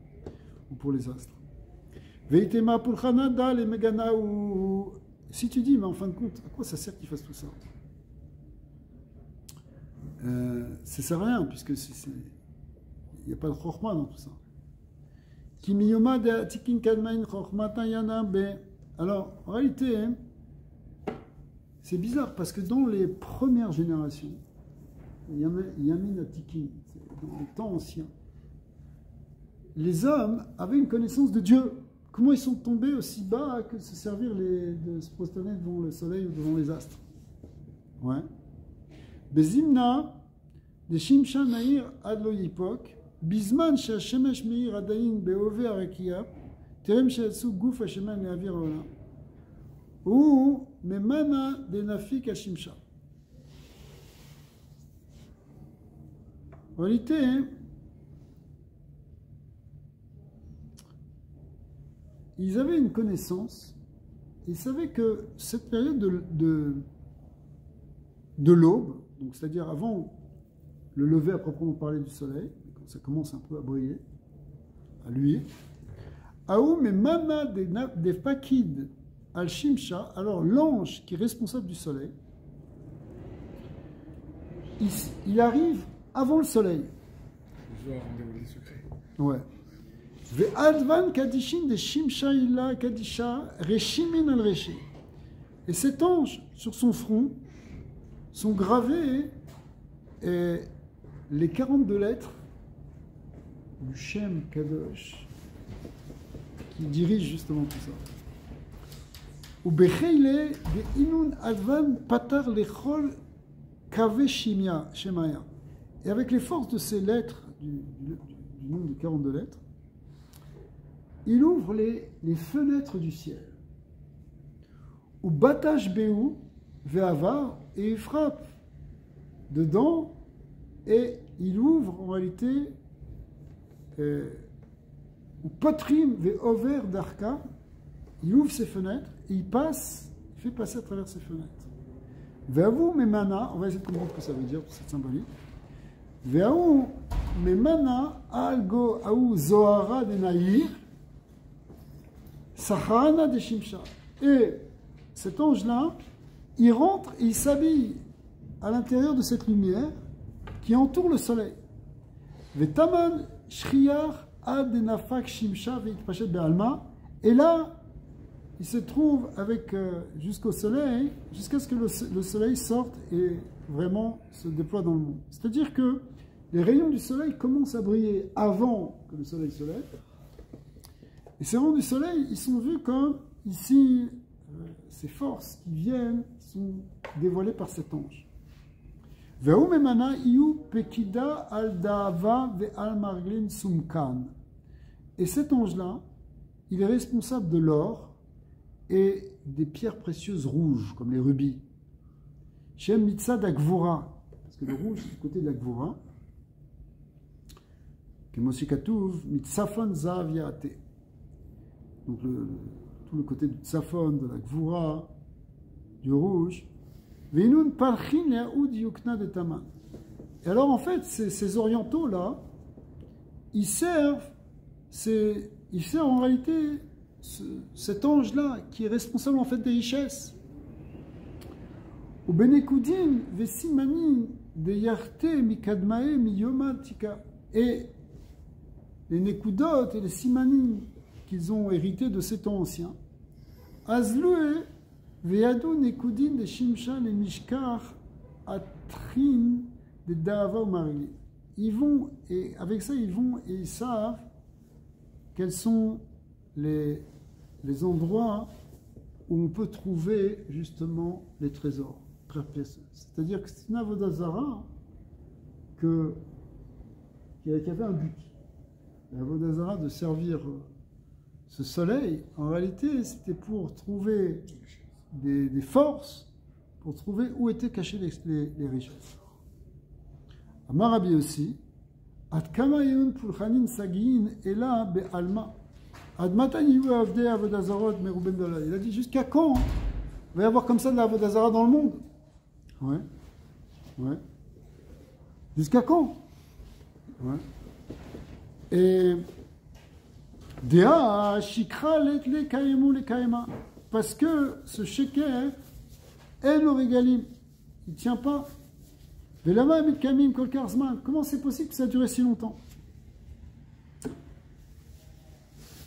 S1: ou pour les astres. Veitema pulchanada les megana ou... Si tu dis, mais en fin de compte, à quoi ça sert qu'ils fassent tout ça? Ça sert à rien, puisque il n'y a pas de chorma dans tout ça. Kimiyoma de atikin kadmain chormata yana be. Alors, en réalité, c'est bizarre, parce que dans les premières générations, Yamin Atikin, dans les temps anciens, les hommes avaient une connaissance de Dieu. Comment ils sont tombés aussi bas que de se servir de se prosterner devant le soleil ou devant les astres? Ouais. Bezimna, de Shimsha Nair Adlo Yipok, Bizman Shemesh Meir Adain Beove Arekia, Terem Shetsu Guf Hasheman Leavir Ola, ou Memana de Nafik Hashimsha. En réalité, ils avaient une connaissance, ils savaient que cette période de l'aube, donc c'est-à-dire avant le lever à proprement parler du soleil, quand ça commence un peu à briller, à luire, Aoum et Mana des Fakid al-Shimsha, alors l'ange qui est responsable du soleil, il arrive avant le soleil.
S5: Je dois dévoiler les secrets.
S1: Ouais. Ve'advan kadishin de Shimsha illa kadisha reshimin al reshi. Et cet ange, sur son front, sont gravés les 42 lettres du Shem Kadosh qui dirige justement tout ça. Ou becheile de inun advan patar lechol kave shemaya. Et avec les forces de ces lettres, du nombre de 42 lettres, il ouvre les fenêtres du ciel. Ou batash behu ve'avar, et il frappe dedans, et il ouvre en réalité, ou potrim ve'over darka, il ouvre ses fenêtres, et il fait passer à travers ses fenêtres. Ve'avu memana, on va essayer de comprendre ce que ça veut dire, cette symbolique. Ve'avu memana algo aou zohara de naïr, Sahana de Shimsha. Et cet ange-là, il rentre et il s'habille à l'intérieur de cette lumière qui entoure le soleil. Vetaman Shriyar ad nafak Shimsha veitpashet be'alma. Et là, il se trouve avec jusqu'au soleil, jusqu'à ce que le soleil sorte et vraiment se déploie dans le monde. C'est-à-dire que les rayons du soleil commencent à briller avant que le soleil se lève. Et ces rayons du soleil, ils sont vus comme, ici, ces forces qui viennent sont dévoilées par cet ange. Et cet ange-là, il est responsable de l'or et des pierres précieuses rouges, comme les rubis. Shem Mitzad Agvura, parce que le rouge, c'est du côté de la Gvura. Kemoshikatuv Mitzafon Zav Yaate. Donc tout le côté du Tsafon, de la Gvura, du rouge. Veinun Parchin Yaoud Yukna de Taman. Et alors en fait, ces orientaux-là, ils servent en réalité cet ange-là qui est responsable en fait des richesses. Au Benekudin, Vesimanin, de Yarte Mikadmae Miyomatika. Et les Nekudot et les Simanim qu'ils ont hérités de ces temps anciens. Azlue Veadu Nekudin de Shimsha le Mishkar Atrin de Dava Umari. Ils vont, et avec ça, ils vont et ils savent quels sont les endroits où on peut trouver justement les trésors. C'est-à-dire que c'est une avodah zara qui avait un but. L'avodah zara de servir ce soleil, en réalité, c'était pour trouver des forces, pour trouver où étaient cachées les richesses. Amarabi aussi, Ad kama yun pulchanin sagiin ela be'alma. Ad matan yu avdei avodah zarot meruben dalal. Il a dit jusqu'à quand il va y avoir comme ça de la avodah zara dans le monde? Ouais. Ouais. Jusqu'à quand? Ouais. Et Dea shikra le kayemu le kayema. Parce que ce sheker est l'origalim. Il ne tient pas. Velama mit kamim kol karzman. Comment c'est possible que ça a duré si longtemps?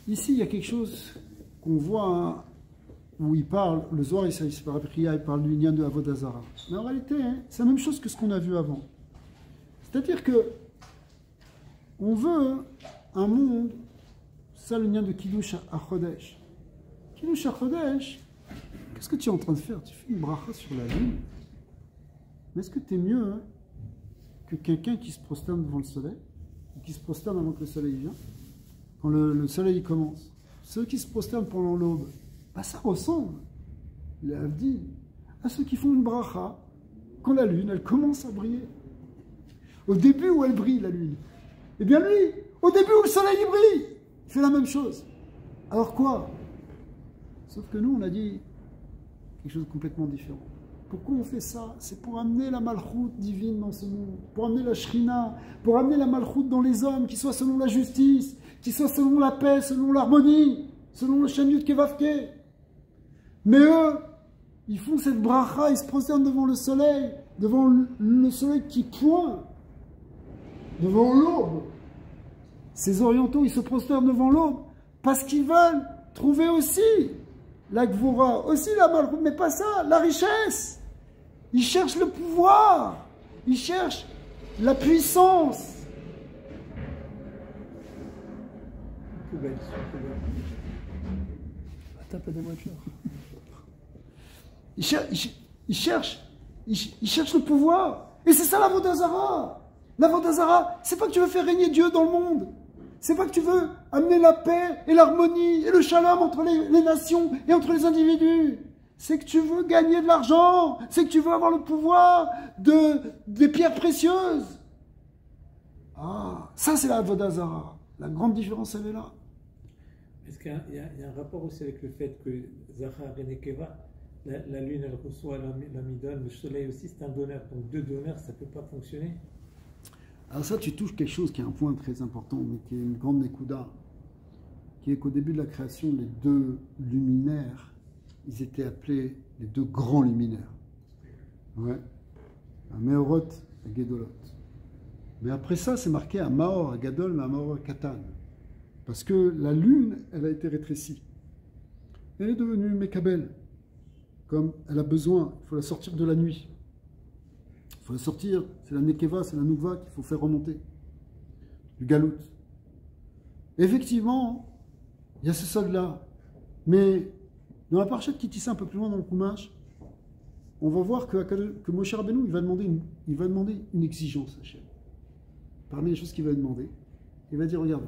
S1: Ici, il y a quelque chose qu'on voit hein, où il parle, le Zohar, il parle du lien de Avodah Zara. Mais en réalité, hein, c'est la même chose que ce qu'on a vu avant. C'est-à-dire que on veut un monde, ça le lien de Kiddush HaChodesh. Kiddush HaChodesh, qu'est-ce que tu es en train de faire? Tu fais une bracha sur la lune. Mais est-ce que tu es mieux hein, que quelqu'un qui se prosterne devant le soleil, qui se prosterne avant que le soleil vienne, quand le soleil commence? Ceux qui se prosternent pendant l'aube, bah ça ressemble, les Avdi, à ceux qui font une bracha quand la lune, elle commence à briller. Au début où elle brille, la lune. Eh bien lui, au début où le soleil brille, il fait la même chose. Alors quoi? Sauf que nous, on a dit quelque chose de complètement différent. Pourquoi on fait ça? C'est pour amener la malchoute divine dans ce monde, pour amener la shrina, pour amener la malchoute dans les hommes, qui soit selon la justice, qui soit selon la paix, selon l'harmonie, selon le Shanyut Kevavke. Mais eux, ils font cette bracha, ils se prosternent devant le soleil qui pointe, devant l'aube. Ces orientaux, ils se prosternent devant l'aube parce qu'ils veulent trouver aussi la gvura, aussi la malchoute, mais pas ça, la richesse. Ils cherchent le pouvoir, ils cherchent la puissance.
S3: Poubelle,
S1: Tape des voitures. Ils cherchent le pouvoir. Et c'est ça la Avodah Zara. La Avodah Zara, c'est pas que tu veux faire régner Dieu dans le monde. C'est pas que tu veux amener la paix et l'harmonie et le shalom entre les nations et entre les individus. C'est que tu veux gagner de l'argent. C'est que tu veux avoir le pouvoir des pierres précieuses. Ah, ça c'est la Avodah Zara. La grande différence, elle est là.
S3: Est-ce qu'il y a un rapport aussi avec le fait que Zahar et Nekeva, la lune elle reçoit la midon, le soleil aussi c'est un donneur, donc deux donneurs ça ne peut pas fonctionner?
S1: Alors ça tu touches quelque chose qui est un point très important, mais qui est une grande nekuda, qui est qu'au début de la création, les deux luminaires, ils étaient appelés les deux grands luminaires. Ouais. Un Meorot et Gedolot. Mais après ça, c'est marqué un Maor à Gadol, mais un Maor à Katan. Parce que la lune, elle a été rétrécie. Elle est devenue Mekabel. Comme elle a besoin, il faut la sortir de la nuit. Il faut la sortir, c'est la Nekeva, c'est la Noukva qu'il faut faire remonter. Du Galout. Effectivement, il y a ce solde-là. Mais dans la parchet qui tisse un peu plus loin dans le Chumash, on va voir que Moshe Rabbeinu, il va demander une exigence à Hachem. Parmi les choses qu'il va demander, il va dire, regarde,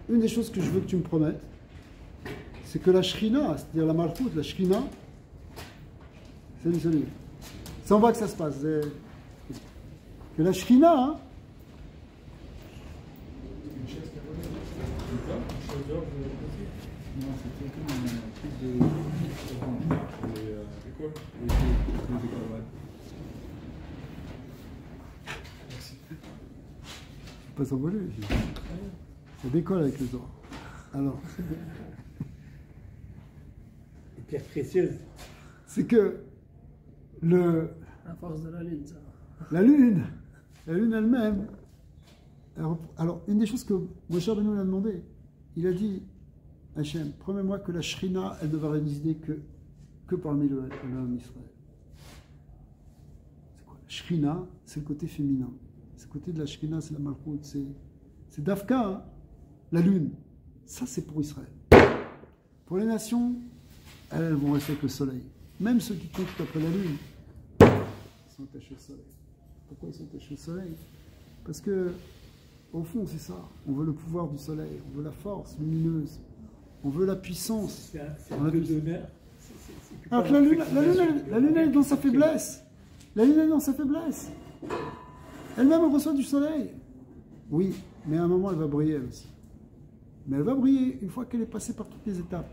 S1: une des choses que je veux que tu me promettes, c'est que la Shrina, c'est-à-dire la Malchut, la Shrina, salut, c'est en bas que ça se passe, que la Shrina, hein,
S2: Non, c'était comme un truc de orange.
S5: C'est quoi?
S2: Les écravades.
S1: pas s'envoler, ça décolle avec les oranges. Alors,
S3: Les pierres précieuses.
S1: c'est que
S4: À force de la lune, ça.
S1: La lune elle-même. Alors, une des choses que Moshe Rabbeinu a demandé, il a dit, Hachem, promets-moi que la Shrina, elle ne va résider que parmi l'homme Israël. C'est quoi? La Shrina, c'est le côté féminin. C'est le côté de la Shrina, c'est la Malchut, c'est Dafka, hein, la lune. Ça, c'est pour Israël. Pour les nations, elles vont rester avec le soleil. Même ceux qui comptent après la lune, ils sont attachés au soleil. Pourquoi ils sont attachés au soleil? Parce que, au fond, c'est ça. On veut le pouvoir du soleil, on veut la force lumineuse, on veut la puissance.
S3: C'est un peu d'honneur.
S1: Alors que la lune, elle est dans sa faiblesse. La lune, elle est dans sa faiblesse. Elle-même, elle reçoit du soleil. Oui, mais à un moment, elle va briller, elle aussi. Mais elle va briller une fois qu'elle est passée par toutes les étapes.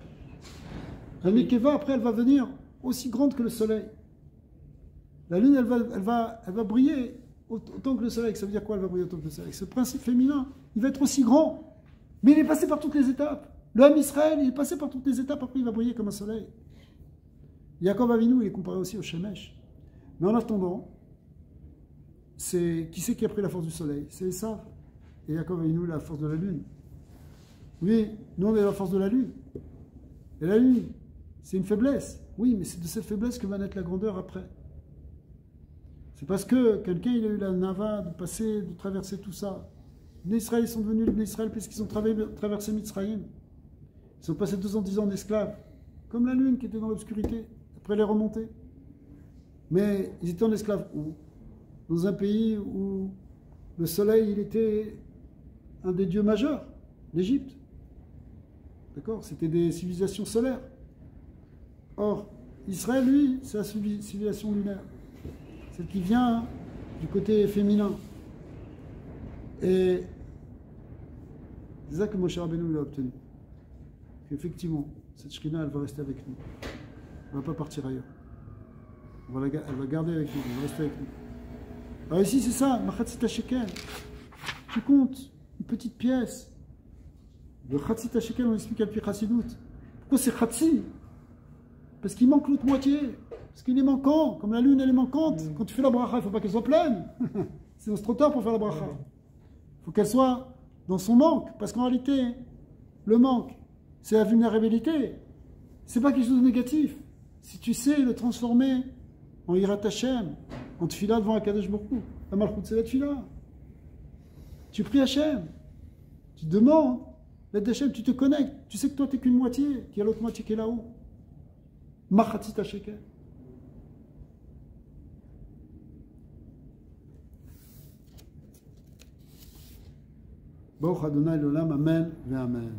S1: La Nekeva, après, elle va venir aussi grande que le soleil. La lune, elle va briller autant que le soleil. Ça veut dire quoi, elle va briller autant que le soleil? Ce principe féminin, il va être aussi grand. Mais il est passé par toutes les étapes. L'homme Israël, il est passé par toutes les étapes, après il va briller comme un soleil. Yaakov Avinu, il est comparé aussi au Shemesh. Mais en attendant, qui c'est qui a pris la force du soleil? C'est Esav. Et Yaakov Avinu, la force de la lune. Oui, nous on est la force de la lune. Et la lune, c'est une faiblesse. Oui, mais c'est de cette faiblesse que va naître la grandeur après. C'est parce que quelqu'un il a eu la nava de passer, de traverser tout ça. Les Israéliens sont devenus les Israël parce qu'ils ont traversé Mitzrayim. Ils sont passés 210 ans d'esclaves. Comme la lune qui était dans l'obscurité. Après elle est remontée. Mais ils étaient en esclaves où? Dans un pays où le soleil il était un des dieux majeurs, l'Égypte. D'accord? C'était des civilisations solaires. Or, Israël, lui, c'est la civilisation lunaire. Celle qui vient du côté féminin. Et c'est ça que Moshe Rabbeinu l'a obtenu. Effectivement, cette Shrina, elle va rester avec nous. Elle ne va pas partir ailleurs. Elle va garder avec nous, elle va rester avec nous. Alors ici, c'est ça, Machatzita Shekel. Tu comptes une petite pièce. Le Chatzita Shekel, on explique à Chassidut. Pourquoi c'est Chatzi? Parce qu'il manque l'autre moitié. Parce qu'il est manquant, comme la lune elle est manquante. Quand tu fais la bracha, il ne faut pas qu'elle soit pleine. C'est trop tard pour faire la bracha. Il faut qu'elle soit dans son manque. Parce qu'en réalité, le manque, c'est la vulnérabilité. C'est pas quelque chose de négatif. Si tu sais le transformer en Yirat Hashem, en tefila devant Akadosh Baruch Hu, la Malchut c'est la tefila. Tu pries Hashem. Tu demandes l'aide d'Hashem, tu te connectes. Tu sais que toi tu n'es qu'une moitié, qu'il y a l'autre moitié qui est là-haut. Machatzita Shekel. Baruch Adonai l'olam, amen ve amen.